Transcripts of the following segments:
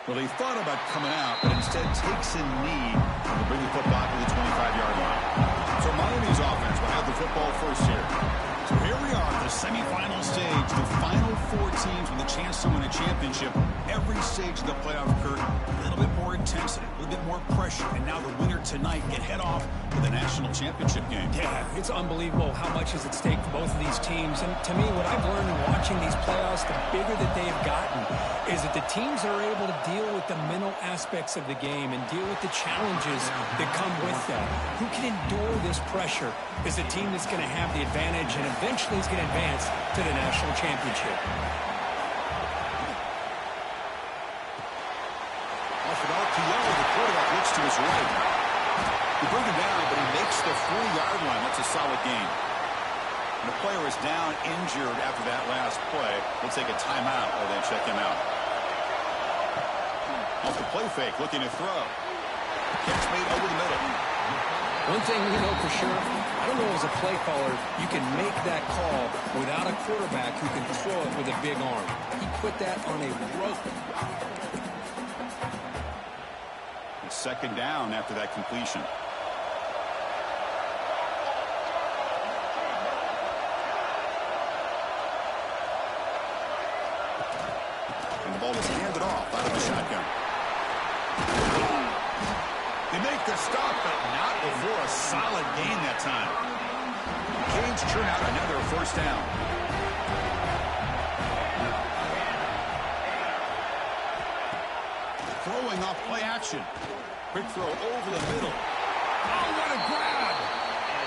Well, he thought about coming out, but instead takes a knee to bring the football to the 25-yard line. So Miami's offense will have the football first here. So here we are at the semifinal stage. The final four teams with a chance to win a championship. Every stage of the playoff, Kurt, a little bit more intensity, a little bit more pressure. And now the winner tonight can head off to the national championship game. Yeah, it's unbelievable how much is at stake for both of these teams. And to me, what I've learned in watching these playoffs, the bigger that they've gotten, is that the teams are able to deal with the mental aspects of the game and deal with the challenges that come with that. Who can endure this pressure is the team that's going to have the advantage and eventually is going to advance to the national championship. Off it out to Yellow. The quarterback looks to his right. He brings him down, but he makes the 40-yard line. That's a solid gain. And the player is down injured after that last play. We'll take a timeout while they check him out. Off the play fake, looking to throw. Catch made over the middle. One thing we know for sure, I don't know as a play caller, you can make that call without a quarterback who can throw it with a big arm. He put that on a rope. It's second down after that completion. And the ball is handed off out of the shotgun. They make the stop, but not before a solid gain that time. Canes churn out another first down. Throwing off play action. Quick throw over the middle. Oh, what a grab!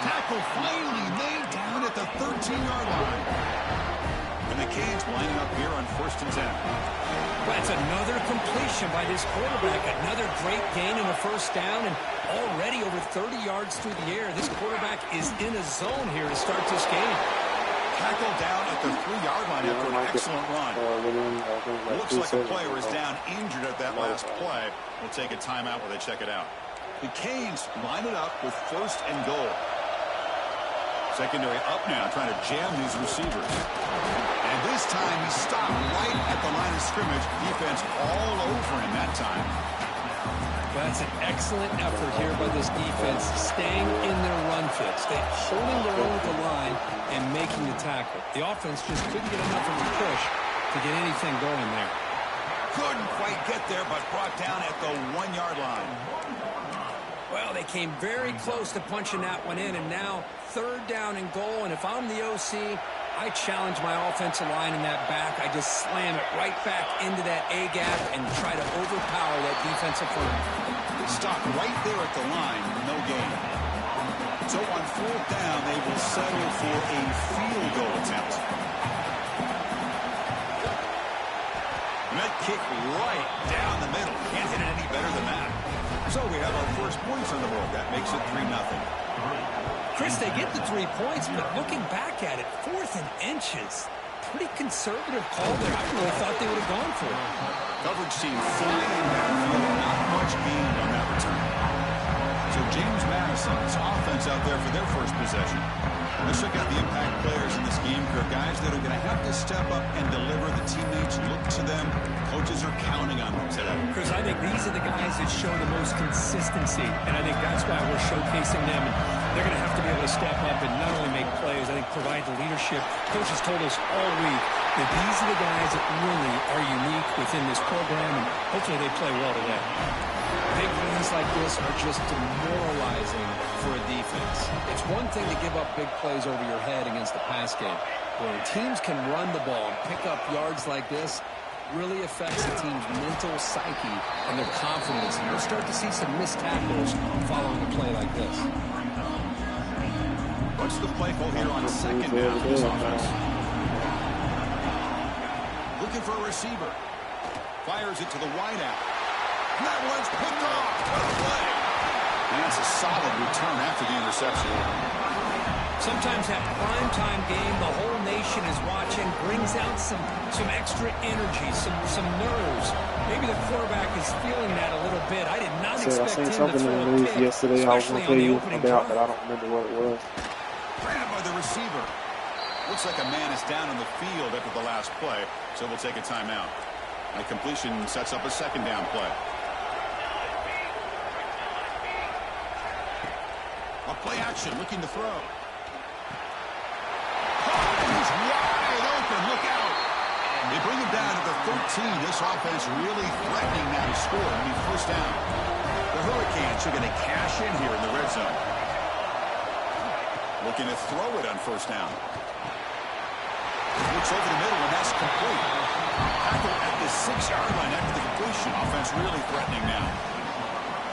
Tackle finally laid down at the 13-yard line. And the Canes lining up here on 1st and 10. That's another completion by this quarterback. Another great gain in a first down, and already over 30 yards through the air. This quarterback is in a zone here to start this game. Tackled down at the 3-yard line after an excellent run. Looks like a player is down injured at that last play. We'll take a timeout while they check it out. The Canes line it up with 1st and goal. Secondary up now, trying to jam these receivers. And this time he stopped right at the line of scrimmage. Defense all over him that time. That's an excellent effort here by this defense, staying in their run fits. They're holding their own at the line and making the tackle. The offense just couldn't get enough of a push to get anything going there. Couldn't quite get there, but brought down at the 1-yard line. Well, they came very close to punching that one in, and now 3rd down and goal. And if I'm the OC, I challenge my offensive line in that back. I just slam it right back into that A-gap and try to overpower that defensive front. Stop right there at the line, no gain. So on 4th down, they will settle for a field goal attempt. And that kick right down the middle. Can't hit it any better than that. So we have our first points on the board. That makes it 3-0. Chris, they get the 3 points, but looking back at it, 4th and inches. Pretty conservative call there. I really thought they would have gone for it. Coverage team flying downfield. Not much gained on that return. So James Madison's offense out there for their first possession. Let's check out the impact players in this game, Kirk. Guys that are going to have to step up and deliver. The teammates look to them. Coaches are counting on them today. Chris, I think these are the guys that show the most consistency, and I think that's why we're showcasing them. And they're going to have to be able to step up and not only make plays, I think provide the leadership. Coaches told us all week that these are the guys that really are unique within this program, and hopefully they play well today. Big plays like this are just demoralizing for a defense. It's one thing to give up big plays over your head against the pass game. When teams can run the ball and pick up yards like this, really affects the team's mental psyche and their confidence. And you'll start to see some missed tackles following a play like this. What's the play call here on 2nd down for this offense? Looking for a receiver. Fires it to the wideout. That one's picked off. What a play. And that's a solid return after the interception. Sometimes that primetime game, the whole nation is watching, brings out some extra energy, some nerves. Maybe the quarterback is feeling that a little bit. I did not expect him to throw a pick, yesterday. I was going to tell you about, but I don't remember what it was. Grabbed by the receiver. Looks like a man is down in the field after the last play, so we'll take a timeout. A completion sets up a second down play. A play action looking to throw. He's wide open. Look out. They bring him down to the 13. This offense really threatening now to score and be first down. The Hurricanes are going to cash in here in the red zone. Looking to throw it on first down. Looks over the middle, and that's complete. Tackle at the 6-yard line after the completion. Offense really threatening now.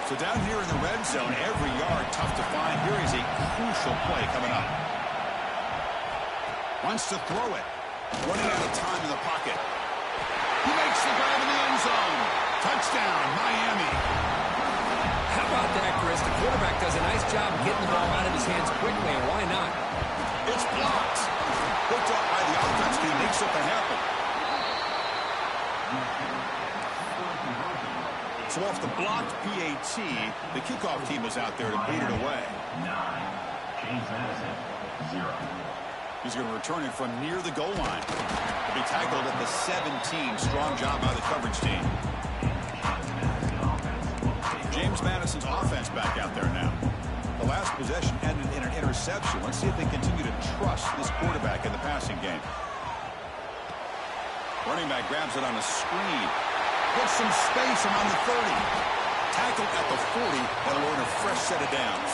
So down here in the red zone, every yard tough to find. Here is a crucial play coming up. Wants to throw it. Running out of time in the pocket. He makes the grab in the end zone. Touchdown, Miami. How about that, Chris? The quarterback does a nice job getting the ball out of his hands quickly, and why not? It's blocked. Picked up by the offense, but he makes something happen. So off the blocked PAT, the kickoff team is out there to beat it away. 9. James Madison, 0. He's going to return it from near the goal line. He'll be tackled at the 17. Strong job by the coverage team. James Madison's offense back out there now. The last possession ended in an interception. Let's see if they continue to trust this quarterback in the passing game. Running back grabs it on a screen. Gets some space and on the 30. Tackled at the 40. That'll earn a fresh set of downs.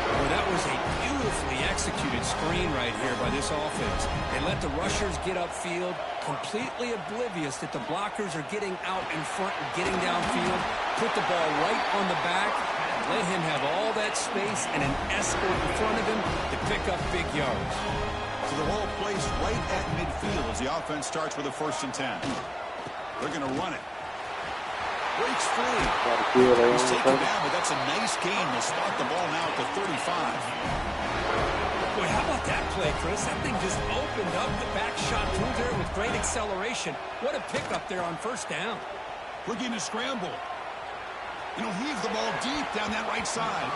Well, that was a beautifully executed screen right here by this offense. They let the rushers get upfield, completely oblivious that the blockers are getting out in front and getting downfield. Put the ball right on the back, let him have all that space and an escort in front of him to pick up big yards. So the ball placed right at midfield as the offense starts with a 1st and 10. They're going to run it. Breaks free. He's taken down, but that's a nice gain. They'll spot the ball now at the 35. Boy, how about that play, Chris? That thing just opened up. The back shot through there with great acceleration. What a pickup there on first down. Looking to scramble. He'll heave the ball deep down that right side.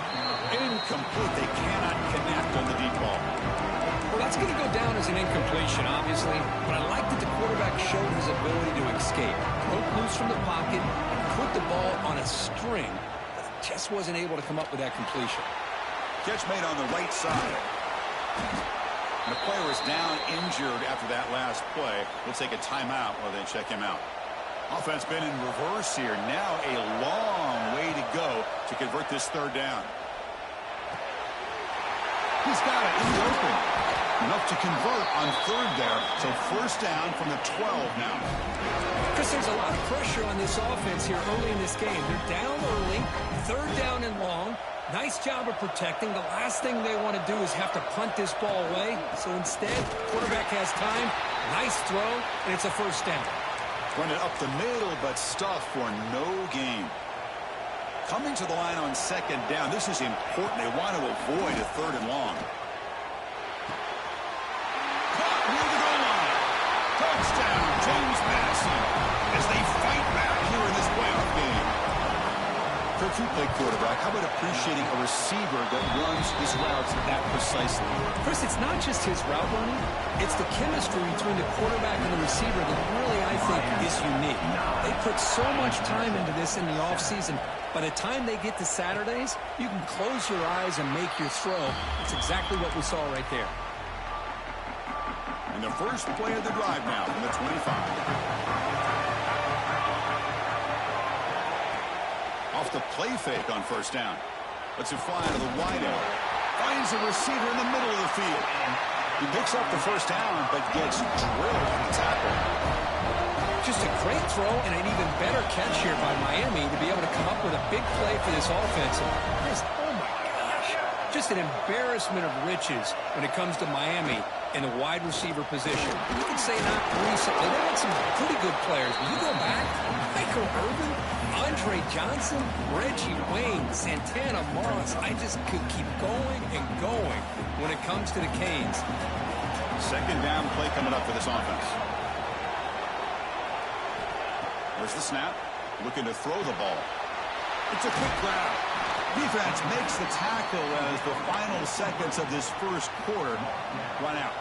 Incomplete. They cannot connect on the deep ball. Well, that's going to go down as an incompletion, obviously, but I like that the quarterback showed his ability to escape. Broke loose from the pocket and put the ball on a string, but just wasn't able to come up with that completion. Catch made on the right side. And the player is down injured after that last play. We'll take a timeout while they check him out. Offense been in reverse here. Now a long way to go to convert this 3rd down. He's got it in the open. Enough to convert on 3rd there. So 1st down from the 12 now. Chris, there's a lot of pressure on this offense here early in this game. They're down early, 3rd down and long. Nice job of protecting. The last thing they want to do is have to punt this ball away. So instead, quarterback has time. Nice throw, and it's a 1st down. Run it up the middle, but stuff for no gain. Coming to the line on 2nd down. This is important. They want to avoid a 3rd and long. Caught near the goal line. Touchdown, James Madison, as they fight back here in this playoff game. Coach, you play quarterback. How about appreciating a receiver that runs his routes that precisely? Chris, it's not just his route running. It's the chemistry between the quarterback and the receiver that really, I think, is unique. They put so much time into this in the offseason. By the time they get to Saturdays, you can close your eyes and make your throw. It's exactly what we saw right there. And the first play of the drive now from the 25. Off the play fake on 1st down. Lets it fly to the wideout. Finds a receiver in the middle of the field. He picks up the 1st down, but gets drilled on the tackle. Just a great throw and an even better catch here by Miami to be able to come up with a big play for this offense. Oh my gosh. Just an embarrassment of riches when it comes to Miami in the wide receiver position. You can say not recently. They had some pretty good players. When you go back, Michael Irvin, Andre Johnson, Reggie Wayne, Santana Moss. I just could keep going and going when it comes to the Canes. 2nd down play coming up for this offense. There's the snap. Looking to throw the ball. It's a quick grab. Defense makes the tackle as the final seconds of this 1st quarter run out.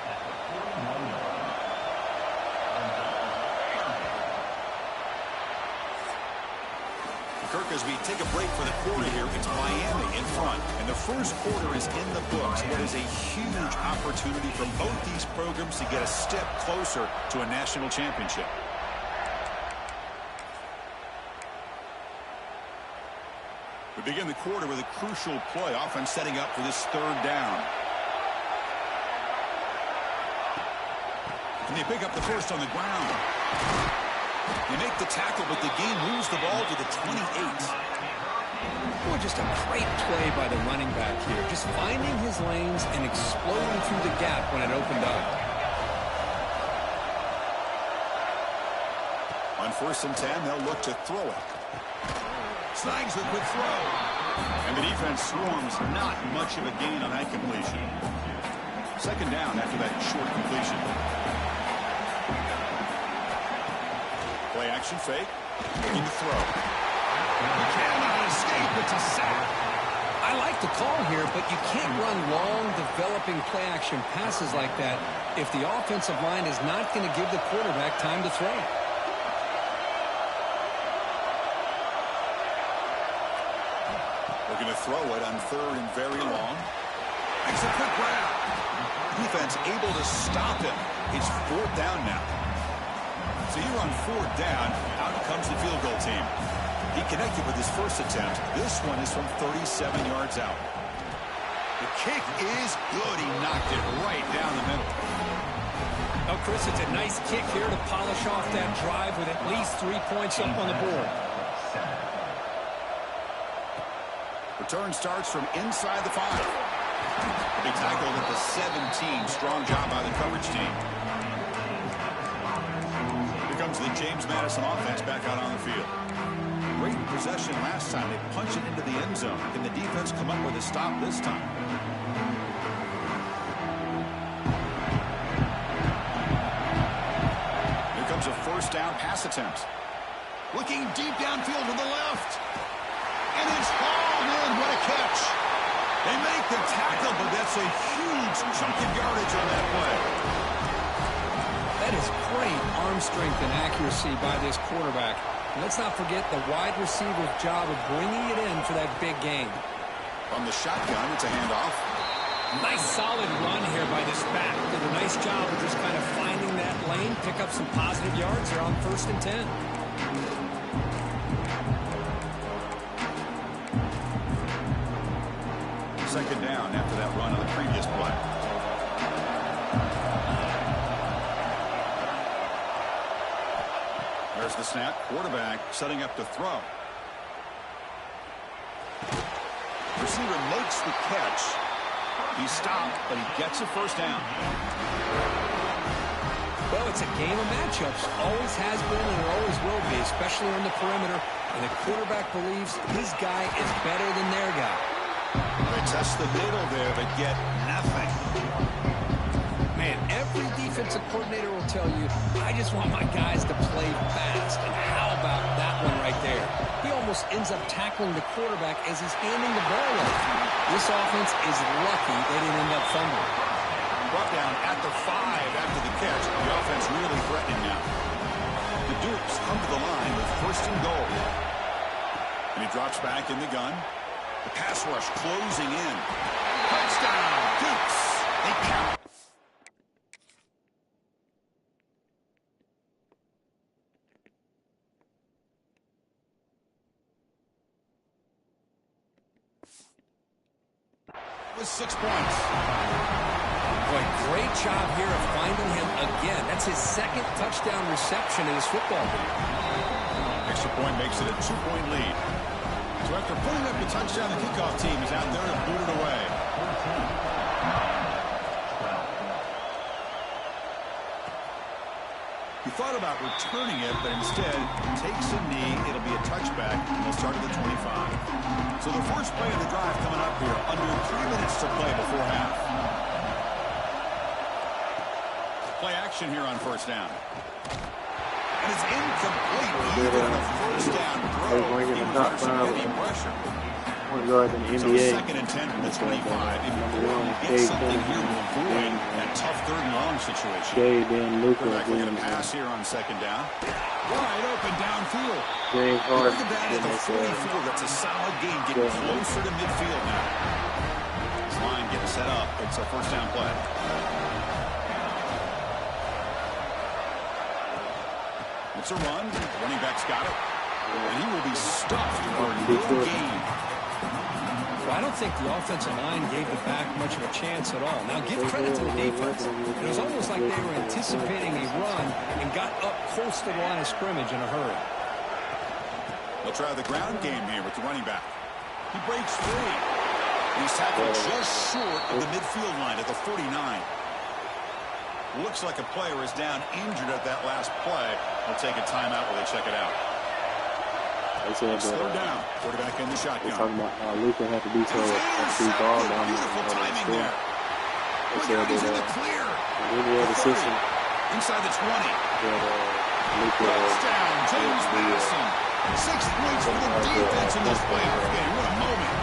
Kirk, as we take a break for the quarter here, it's Miami in front. And the first quarter is in the books. What is a huge opportunity for both these programs to get a step closer to a national championship. We begin the quarter with a crucial play. Offense setting up for this third down. And they pick up the first on the ground. They make the tackle, but the game moves the ball to the 28. Boy, just a great play by the running back here. Just finding his lanes and exploding through the gap when it opened up. On 1st and 10, they'll look to throw it. Snags the quick throw. And the defense swarms. Not much of a gain on that completion. 2nd down after that short completion. Play action fake. Looking to throw. Cannot escape. It's a sack. I like the call here, but you can't run long, developing play action passes like that if the offensive line is not going to give the quarterback time to throw. Looking to throw it on 3rd and very long. Makes a quick grab. Defense able to stop him. It's 4th down now. So here on 4th down, out comes the field goal team. He connected with his first attempt. This one is from 37 yards out. The kick is good. He knocked it right down the middle. Oh, Chris, it's a nice kick here to polish off that drive with at least 3 points up on the board. Return starts from inside the 5. They tackled at the 17. Strong job by the coverage team. Comes the James Madison offense back out on the field. Great possession last time. They punch it into the end zone. Can the defense come up with a stop this time? Here comes a 1st down pass attempt. Looking deep downfield to the left. And it's hauled in. What a catch. They make the tackle, but that's a huge chunk of yardage on that play. That is great arm strength and accuracy by this quarterback. And let's not forget the wide receiver's job of bringing it in for that big gain. From the shotgun, it's a handoff. Nice solid run here by this back. Did a nice job of just kind of finding that lane, pick up some positive yards here on 1st and 10. Second down after that run on the previous play. There's the snap. Quarterback setting up to throw. Receiver makes the catch. He's stopped, but he gets a 1st down. Well, it's a game of matchups. Always has been and it always will be, especially on the perimeter. And the quarterback believes his guy is better than their guy. They test the middle there, but get nothing. Man, every defensive coordinator will tell you, I just want my guys to play fast. And how about that one right there? He almost ends up tackling the quarterback as he's handing the ball off. This offense is lucky they didn't end up fumbling. Brought down at the 5 after the catch. The offense really threatening now. The Dukes come to the line with 1st and goal. And he drops back in the gun. The pass rush closing in. Touchdown, Dukes. They count. With 6 points. Boy, great job here of finding him again. That's his 2nd touchdown reception in his football game. Extra point makes it a 2-point lead. So after putting up the touchdown, the kickoff team is out there to boot it away. He thought about returning it, but instead takes a knee. It'll be a touchback, and they'll start at the 25. So the first play of the drive coming up here, under 3 minutes to play before half. Play action here on 1st down. And it's incomplete. Even on a 1st down throw, he was under some heavy pressure. point guards in the So NBA. second and 10 from the 25. If you get something here to avoid that tough third and long situation. Jay, then Luka. Quarterback looking to pass here on second down. Wide open downfield. James Harden. Look at that at the 44. That's a solid gain. Getting closer to midfield now. This line getting set up. It's a first down play. It's a run. Running back's got it. And he will be stuffed for no gain. Well, I don't think the offensive line gave the back much of a chance at all. Now, give credit to the defense. It was almost like they were anticipating a run and got up close to the line of scrimmage in a hurry. They'll try the ground game here with the running back. He breaks free. He's tackled just short of the midfield line at the 49. Looks like a player is down injured at that last play. They'll take a timeout while they check it out. It's third down. Quarterback in the shotgun. They're talking about how Luka had to be so ball down Beautiful timing there. Look out, he's in the clear. Assistant. Inside the 20. Luka Touchdown, James Madison. 6 points for the defense in this playoff game. What a moment.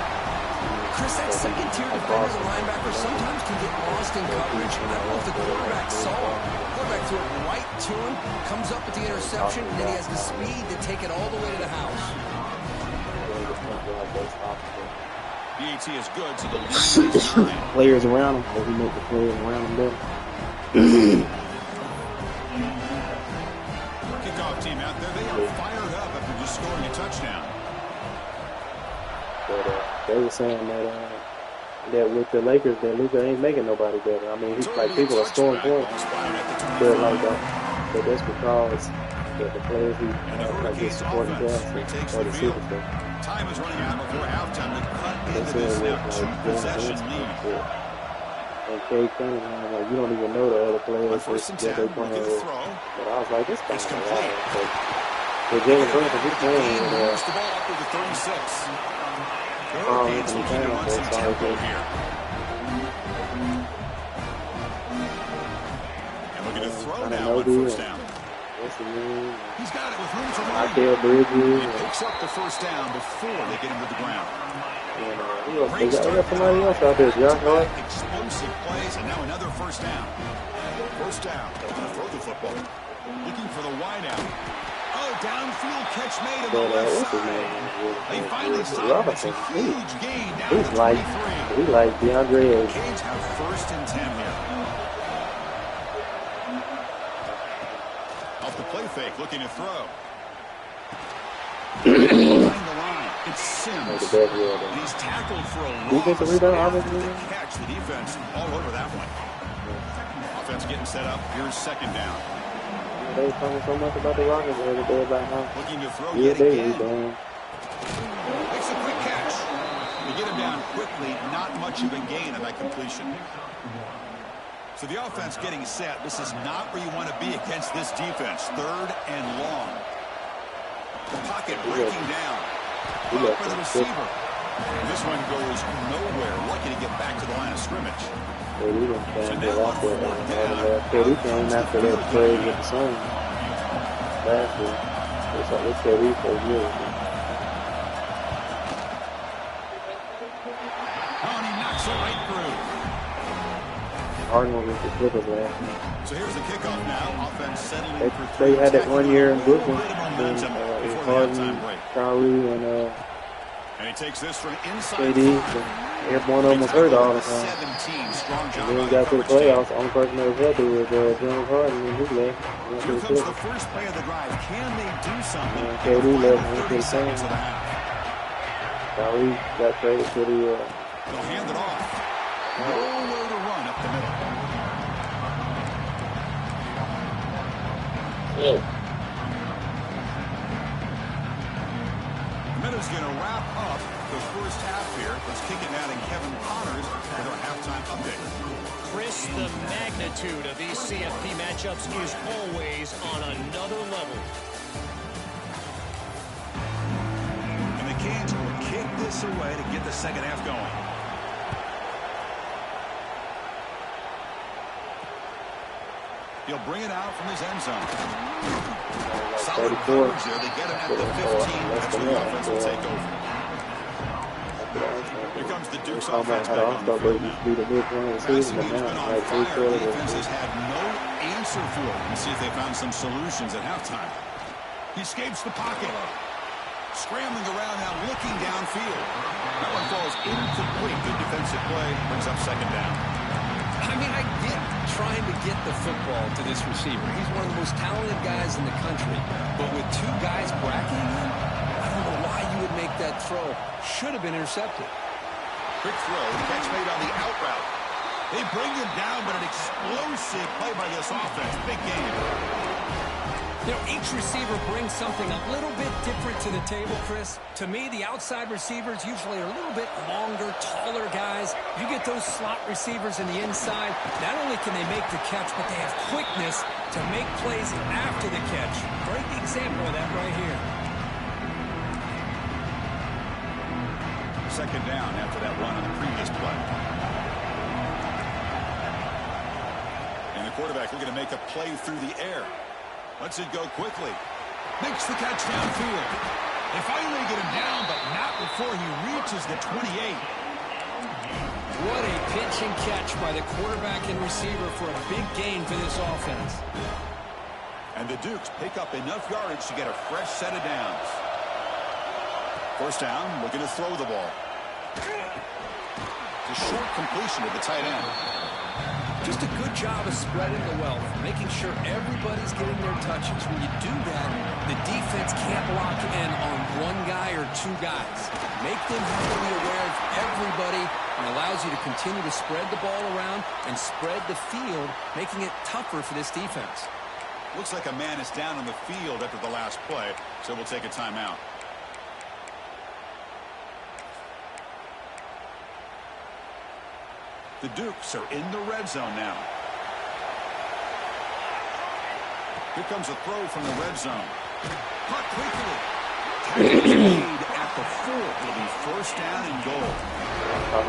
Chris, that second-tier defender, the linebacker, sometimes can get lost in coverage. I don't know if the quarterback saw it. The quarterback threw it right to him, comes up with the interception, and then he has the speed to take it all the way to the house. BAT is good, so the lead is 9. Players around him, but he make the players around him better. Kickoff team out there, they are fired up after just scoring a touchdown. But they were saying that with the Lakers, that Luka ain't making nobody better. I mean, he's like people are scoring points, but like that. But that's because the players who like get supporting cast or the superstar. Time is running out before halftime to cut into this now 2-possession lead. And Kay Cunningham, like, you don't even know the other players that they're playing with. But I was like, this guy's complete. But Jalen Brunson, he's playing with the ball up to the 36. He's looking to run some tempo here. And looking to throw now on first down. He's got it with room to run. He picks up the first down before they get him to the ground. They got somebody else out there, Josh Hart. Explosive plays, and now another first down. First down. Throw the football. Looking for the wide out. Oh, downfield catch made on the left side. They finally stopped. It's a huge gain down to the 23. He like DeAndre. Canes have first and 10 here. Off the play fake, looking to throw. Behind the line, it's Sims. And he's tackled for a loss. After the catch, the defense all over that one. Offense getting set up. Here's second down. They talking so much about the Rockets every day about how looking to throw yet they again. Makes a quick catch. They get him down quickly. Not much of a gain on that completion. So the offense getting set. This is not where you want to be against this defense. Third and long. The pocket breaking down. Blocked by the receiver. And this one goes nowhere. Lucky to get back to the line of scrimmage. So now KD came after that trade with the Suns last year. It's like this KD for years. Oh, and he knocks it right through. Harden was with the Clippers last year. So here's the kickoff now. Offense settling for they had that 1 year in Brooklyn. Then Harden, Kyrie, and he takes this from inside. KD. Everyone almost hurt all the time. And then he got to the playoffs. The only person that was healthy was James Harden and his leg. Here comes the first play of the drive. Can they do something? KD left him to the same. Kyrie got traded to the... They'll hand it off. Nowhere to run up the middle. Yeah. The minute's going to wrap up the first half here. Let's kick it now to Kevin Connors with our halftime update. Chris, the magnitude of these CFP matchups is always on another level. And the Canes will kick this away to get the second half going. He'll bring it out from his end zone. Solid coverage there. They get him at the 15. That's where the offense will take over. Here comes the Duke's How offense the back on the All-Star field break used now. to be the mid-point of the Passing season, but game's now been on like fire. three-quarters of the Defense has season. had no answer for it. Let's see if they found some solutions at halftime. He escapes the pocket. Scrambling around now, looking downfield. That one falls incomplete. Good defensive play. Brings up second down. I mean, I get trying to get the football to this receiver. He's one of the most talented guys in the country. But with two guys bracketing him, I don't know why you would make that throw. Should have been intercepted. Quick throw. The catch made on the out route. They bring him down, but an explosive play by this offense. Big game. You know, each receiver brings something a little bit different to the table, Chris. To me, the outside receivers usually are a little bit longer, taller guys. You get those slot receivers in the inside, not only can they make the catch, but they have quickness to make plays after the catch. Great example of that right here. Second down after that run on the previous play. And the quarterback looking to make a play through the air. Lets it go quickly. Makes the catch downfield. They finally get him down, but not before he reaches the 28. What a pitch and catch by the quarterback and receiver for a big gain for this offense. And the Dukes pick up enough yardage to get a fresh set of downs. First down, looking to throw the ball. It's a short completion to the tight end. Just a good job of spreading the wealth, making sure everybody's getting their touches. When you do that, the defense can't lock in on one guy or two guys. Make them have to be aware of everybody and allows you to continue to spread the ball around and spread the field, making it tougher for this defense. Looks like a man is down on the field after the last play, so we'll take a timeout. The Dukes are in the red zone now. Here comes a throw from the red zone. Caught quickly. Tackle is made at the 4. It'll be first down and goal.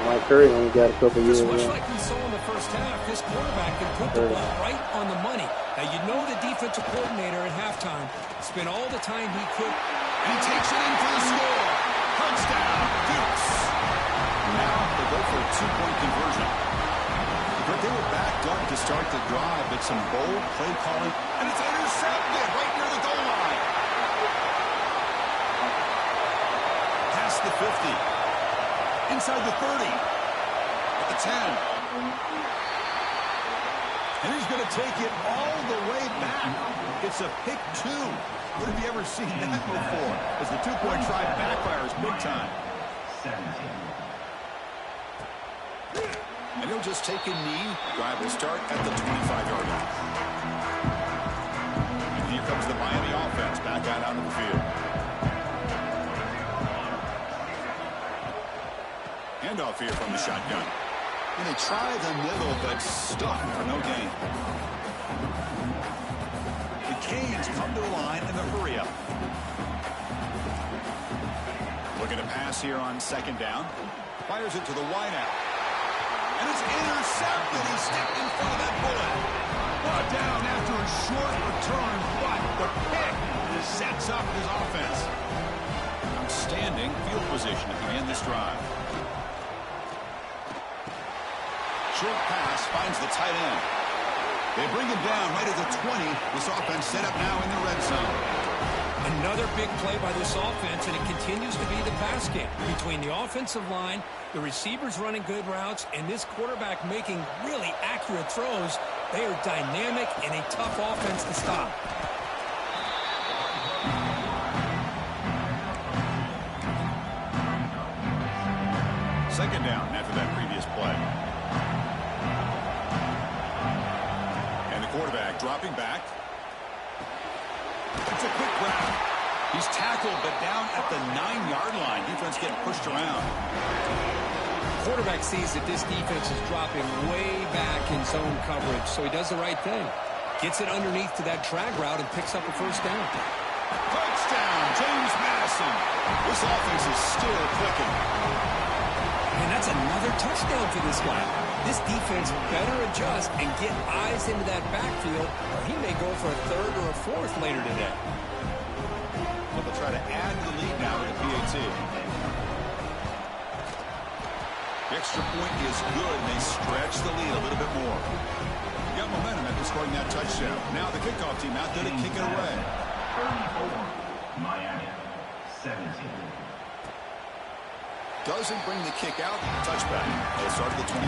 Mike Curry only got a couple years. Just much like we saw in the first half, this quarterback can put the ball right on the money. Now, you know the defensive coordinator at halftime spent all the time he could. And he takes it in for the score. Touchdown, Dukes. Now they go for a 2-point conversion. But they were backed up to start the drive, but some bold play calling, and it's intercepted right near the goal line. Past the 50. Inside the 30. At the 10. And he's going to take it all the way back. It's a pick 2. What have you ever seen that before? As the 2-point try backfires big time. 17. And he'll just take a knee. Drive will start at the 25-yard line. And here comes the Miami offense back out onto the field. Handoff here from the shotgun. And they try the middle, but stuck for no gain. The Canes come to the line in the hurry-up. Looking to pass here on second down. Fires it to the wideout. And it's intercepted. He stepped in front of that bullet. Brought down after a short return, but the pick sets up his offense. Outstanding field position to begin this drive. Short pass finds the tight end. They bring him down right at the 20. This offense set up now in the red zone. Another big play by this offense, and it continues to be the pass game between the offensive line, the receivers running good routes, and this quarterback making really accurate throws. They are dynamic and a tough offense to stop. Second down after that previous play. And the quarterback dropping back. It's a quick grab. He's tackled, but down at the 9-yard line. Defense getting pushed around. Quarterback sees that this defense is dropping way back in zone coverage, so he does the right thing. Gets it underneath to that drag route and picks up a first down. Touchdown, James Madison. This offense is still clicking. And that's another touchdown for this guy. This defense better adjust and get eyes into that backfield, or he may go for a third or a fourth later today. Well, they'll try to add the lead now to PAT. Extra point is good, and they stretch the lead a little bit more. Got momentum after scoring that touchdown. Now the kickoff team out there to kick it away. 34, Miami, 17. Doesn't bring the kick out. Touchback. They'll start at the 25.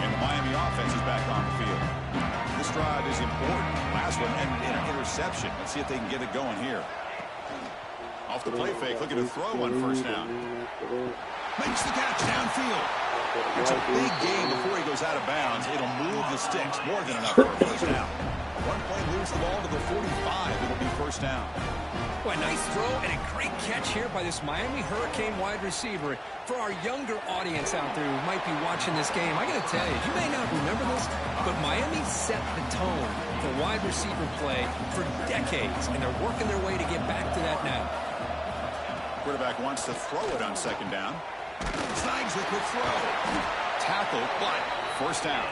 And the Miami offense is back on the field. This drive is important. Last one ended in an interception. Let's see if they can get it going here. Off the play fake, looking to throw on first down. Makes the catch downfield. It's a big game before he goes out of bounds. It'll move the sticks. More than enough for a first down. One play moves the ball to the 45. It'll be first down. Well, a nice throw and a great catch here by this Miami Hurricane wide receiver. For our younger audience out there who might be watching this game, I got to tell you, you may not remember this, but Miami set the tone for wide receiver play for decades, and they're working their way to get back to that now. Quarterback wants to throw it on second down. Snags the quick throw. Tackle, but first down.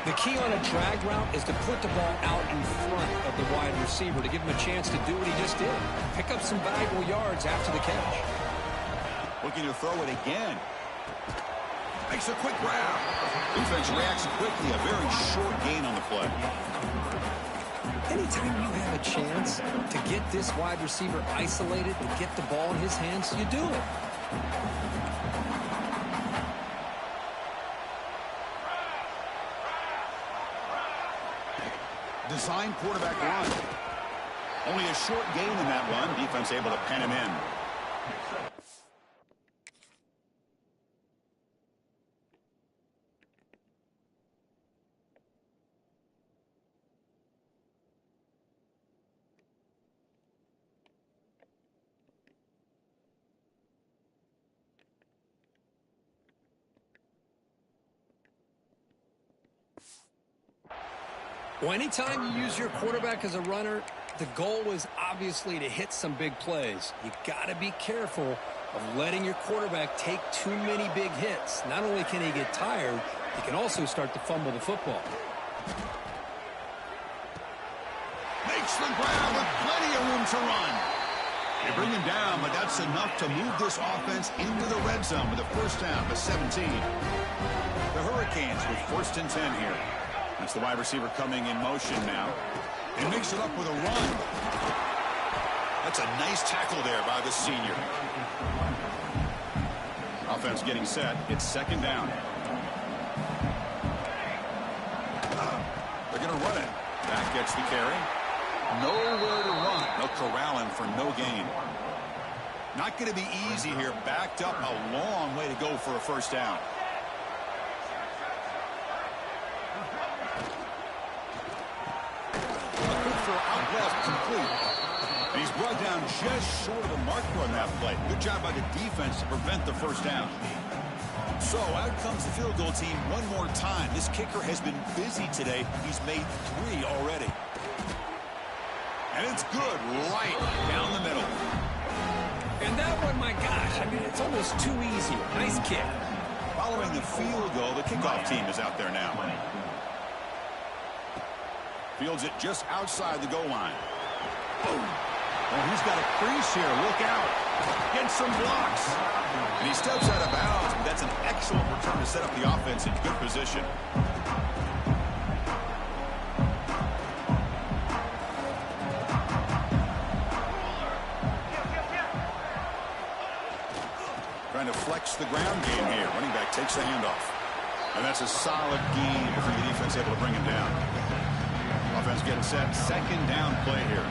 The key on a drag route is to put the ball out in front of the wide receiver to give him a chance to do what he just did. Pick up some valuable yards after the catch. Looking to throw it again. Makes a quick grab. Defense reacts quickly. A very short gain on the play. Anytime you have a chance to get this wide receiver isolated and get the ball in his hands, you do it. Design quarterback run. Only a short gain in that run. Defense able to pen him in. Well, anytime you use your quarterback as a runner, the goal is obviously to hit some big plays. You got to be careful of letting your quarterback take too many big hits. Not only can he get tired, he can also start to fumble the football. Makes the grab with plenty of room to run. They bring him down, but that's enough to move this offense into the red zone with a first down to 17. The Hurricanes with first and 10 here. That's the wide receiver coming in motion now. He makes it up with a run. That's a nice tackle there by the senior. Offense getting set. It's second down. They're going to run it. That gets the carry. Nowhere to run. They'll corral him for no gain. Not going to be easy here. Backed up a long way to go for a first down. Complete. And he's brought down just short of the marker on that play. Good job by the defense to prevent the first down. So out comes the field goal team one more time. This kicker has been busy today. He's made 3 already. And it's good right down the middle. And that one, my gosh, I mean, it's almost too easy. Nice kick. Following the field goal, the kickoff team is out there now. Fields it just outside the goal line. Boom. Oh, he's got a crease here. Look out. Gets some blocks. And he steps out of bounds, but that's an excellent return to set up the offense in good position. Trying to flex the ground game here. Running back takes the handoff. And that's a solid gain for the defense able to bring him down. Offense getting set. Second down play here.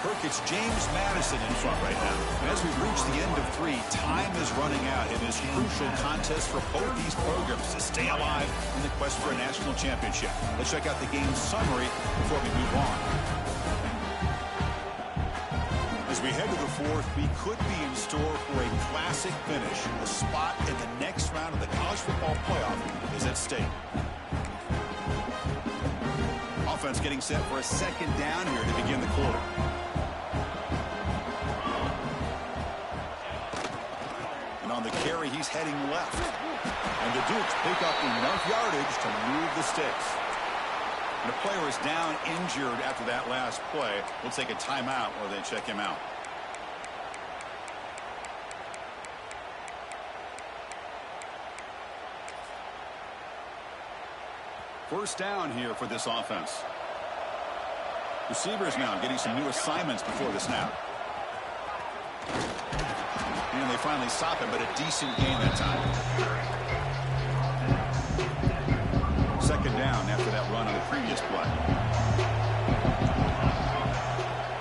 Kirk, it's James Madison in front right now. And as we've reached the end of 3, time is running out in this crucial contest for both these programs to stay alive in the quest for a national championship. Let's check out the game summary before we move on. As we head to the 4th, we could be in store for a classic finish. A spot in the next round of the college football playoff is at stake. Offense getting set for a second down here to begin the quarter. And on the carry, he's heading left. And the Dukes pick up enough yardage to move the sticks. And a player is down injured after that last play. We'll take a timeout while they check him out. First down here for this offense. Receivers now getting some new assignments before the snap. And they finally stop him, but a decent gain that time. Second down after that run on the previous play.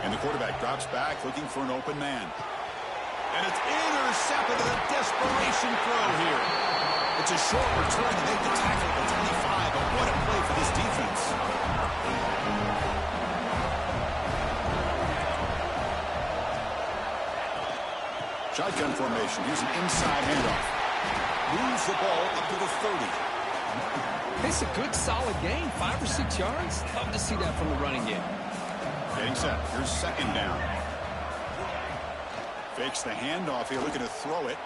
And the quarterback drops back looking for an open man. And it's intercepted with a desperation throw here. It's a short return to make the tackle at the 25, but what a play for this defense. Shotgun formation. Here's an inside handoff. Moves the ball up to the 30. It's a good, solid gain. 5 or 6 yards. Love to see that from the running game. Getting set. Here's second down. Fakes the handoff here, looking to throw it.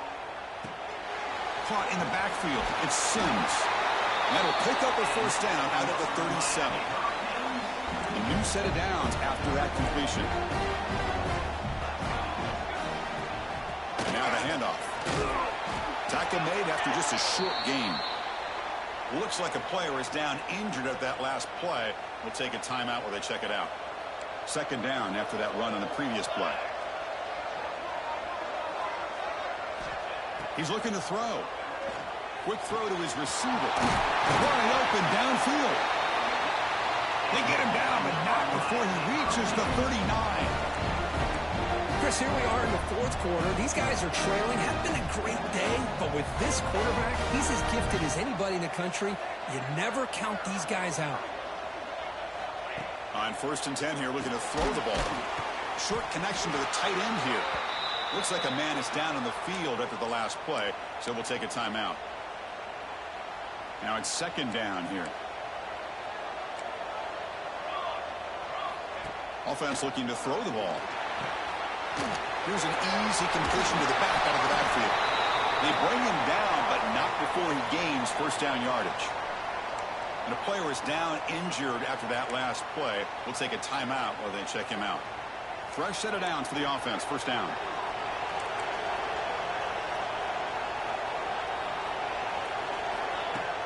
Caught in the backfield. It's Sims. And that'll pick up a first down out of the 37. A new set of downs after that completion. And now the handoff. Tackle made after just a short gain. Looks like a player is down injured at that last play. We'll take a timeout while they check it out. Second down after that run on the previous play. He's looking to throw. Quick throw to his receiver. Wide open downfield. They get him down, but not before he reaches the 39. Chris, here we are in the fourth quarter. These guys are trailing. Hasn't been a great day, but with this quarterback, he's as gifted as anybody in the country. You never count these guys out. On first and 10 here, looking to throw the ball. Short connection to the tight end here. Looks like a man is down on the field after the last play, so we'll take a timeout. Now it's second down here. Offense looking to throw the ball. Here's an easy completion to the back out of the backfield. They bring him down, but not before he gains first down yardage. And a player is down injured after that last play. We'll take a timeout while they check him out. Fresh set of downs for the offense. First down.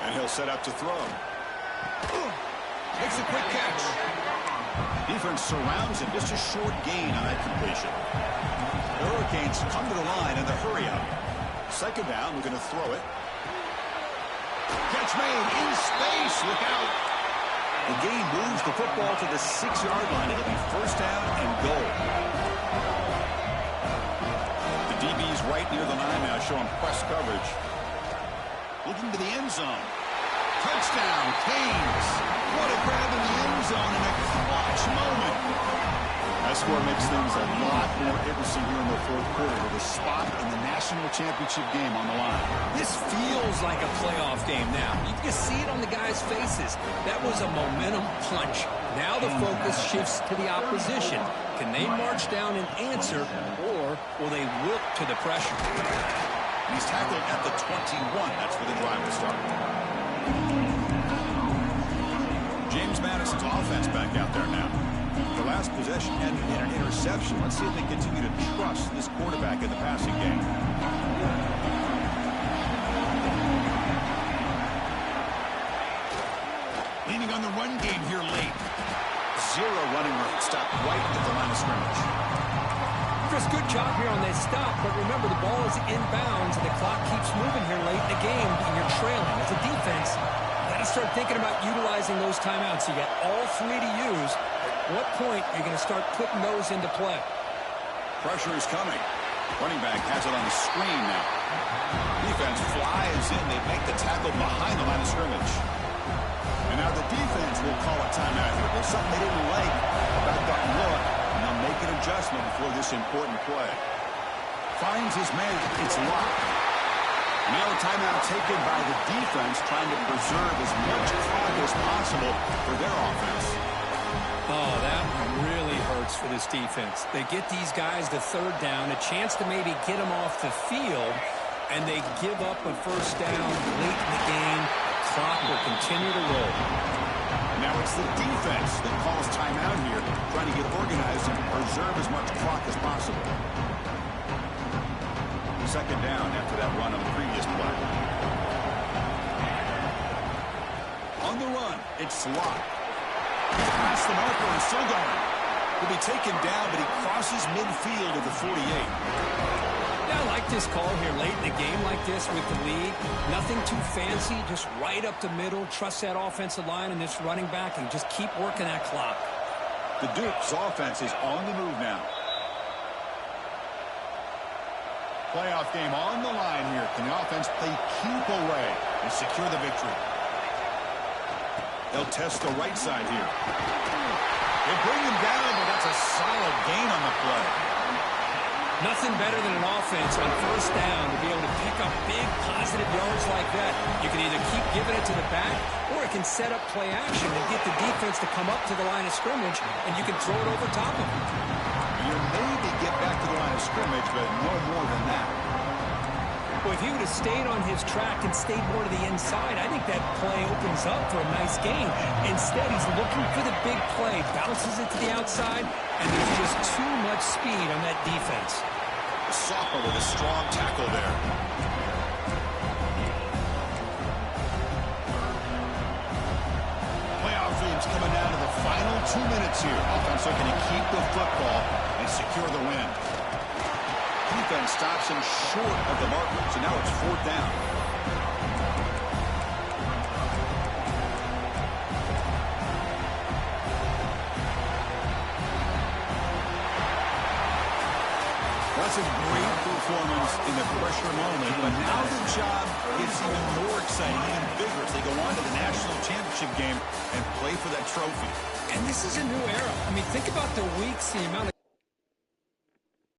And he'll set up to throw. Makes a quick catch. Defense surrounds him. Just a short gain on that completion. The Hurricanes come to the line in the hurry up. Second down, we're going to throw it. Catch made in space. Look out. The game moves the football to the 6-yard line. It'll be first down and goal. The DB's right near the line now, showing press coverage. Looking to the end zone. Touchdown, Canes. What a grab in the end zone in a clutch moment. That score makes things a lot more interesting here in the fourth quarter with a spot in the national championship game on the line. This feels like a playoff game now. You can see it on the guys' faces. That was a momentum punch. Now the focus shifts to the opposition. Can they march down and answer, or will they wilt to the pressure? He's tackled at the 21. That's where the drive will start. James Madison's offense back out there now. The last possession ended in an interception. Let's see if they continue to trust this quarterback in the passing game. Leaning on the run game here late. Zero running room. Stopped right at the line of scrimmage. Chris, good job here on that stop, but remember the ball is inbounds and the clock keeps moving here late in the game and you're trailing. As a defense, you got to start thinking about utilizing those timeouts. You got all three to use. At what point are you going to start putting those into play? Pressure is coming. Running back has it on the screen now. Defense flies in. They make the tackle behind the line of scrimmage. And now the defense will call a timeout here. There's something they didn't like about that look. And they'll make an adjustment before this important play. Finds his man. It's locked. Now a timeout taken by the defense, trying to preserve as much clock as possible for their offense. Oh, that really hurts for this defense. They get these guys to third down, a chance to maybe get them off the field, and they give up a first down late in the game. The clock will continue to roll. Now it's the defense that calls timeout here, trying to get organized and preserve as much clock as possible. Second down after that run on the previous play. On the run, it's Slot. Past the marker and still going. Will be taken down, but he crosses midfield of the 48. Yeah, I like this call here late in the game like this with the lead. Nothing too fancy, just right up the middle. Trust that offensive line and this running back and just keep working that clock. The Duke's offense is on the move now. Playoff game on the line here. Can the offense play keep away and secure the victory? They'll test the right side here. They bring him down, but that's a solid gain on the play. Nothing better than an offense on first down to be able to pick up big positive yards like that. You can either keep giving it to the back, or it can set up play action and get the defense to come up to the line of scrimmage, and you can throw it over top of them. You maybe get back to the line of scrimmage, but no more than that. Well, if he would have stayed on his track and stayed more to the inside, I think that play opens up for a nice gain. Instead, he's looking for the big play, bounces it to the outside, and there's just too much speed on that defense. Sopper with a strong tackle there. Playoff games coming down to the final 2 minutes here. Offense looking to keep the football and secure the win. Defense stops him short of the marker, so now it's fourth down. That's a great performance in the pressure moment, but now the job gets even more exciting, even bigger as they go on to the national championship game and play for that trophy. And this is a new era. I mean, think about the weeks, the amount of